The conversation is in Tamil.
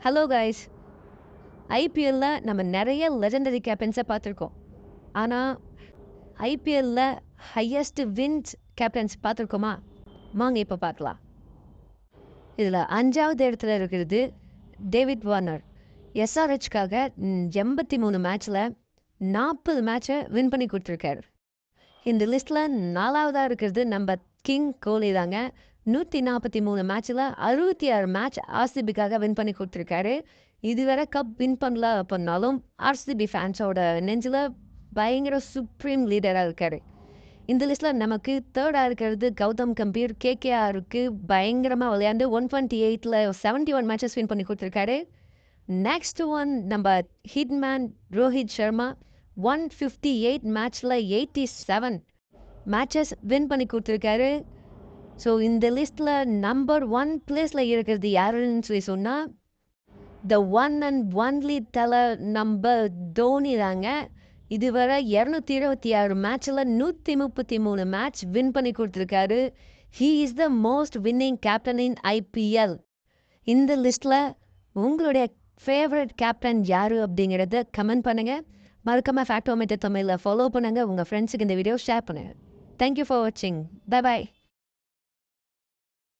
Hello guys. ஐபிஎல்ல நம்ம நிறைய லெஜெண்டரி கேப்டன்ஸை பார்த்துருக்கோம். ஆனால் ஐபிஎல்ல ஹையஸ்ட் வின்ஸ் கேப்டன்ஸ் பார்த்துருக்கோமா? வாங்க இப்போ பார்க்கலாம். இதில் 5வது இடத்துல இருக்கிறது டேவிட் வார்னர். எஸ்ஆர்ஹெச்காக 83 மேட்ச்சில் 40 மேட்சை வின் பண்ணி கொடுத்துருக்காரு. இந்த லிஸ்ட்டில் 4வதாக இருக்கிறது நம்ம கிங் கோலி தாங்க. 143 மேட்ச்சில் 66 மேட்ச் ஆர்சிபிக்காக வின் பண்ணி கொடுத்துருக்காரு. இதுவரை கப் வின் பண்ணல பண்ணாலும் ஆர்சிபி ஃபேன்ஸோட நெஞ்சில் பயங்கர சுப்ரீம் லீடராக இருக்கார். இந்த லிஸ்ட்டில் நமக்கு 3rd இருக்கிறது கௌதம் கம்பீர். கேகேஆருக்கு பயங்கரமாக விளையாண்டு 128ல் 71 மேட்சஸ் வின் பண்ணி கொடுத்துருக்காரு. நெக்ஸ்ட் ஒன் நம்ம ஹிட்மேன் ரோஹித் சர்மா. 158 மேட்ச்சில் 87 மேட்சஸ் வின் பண்ணி கொடுத்துருக்காரு. ஸோ இந்த லிஸ்ட்டில் நம்பர் 1 பிளேஸில் இருக்கிறது யாருன்னு சொல்லி சொன்னால் த ஒன் அண்ட் ஒன்லி தலை நம்ம தோனி தாங்க. இதுவரை 226 மேட்ச்சில் 133 மேட்ச் வின் பண்ணி கொடுத்துருக்காரு. He is the most winning captain in IPL. இந்த லிஸ்ட்டில் உங்களுடைய ஃபேவரட் கேப்டன் யார் அப்படிங்கிறத கமெண்ட் பண்ணுங்கள். மறக்காமல் ஃபேக்டோமீட்டர் தமிழில் ஃபாலோ பண்ணுங்கள். உங்கள் ஃப்ரெண்ட்ஸுக்கு இந்த வீடியோ ஷேர் பண்ணுங்கள். தேங்க்யூ ஃபார் வாட்சிங். Bye bye.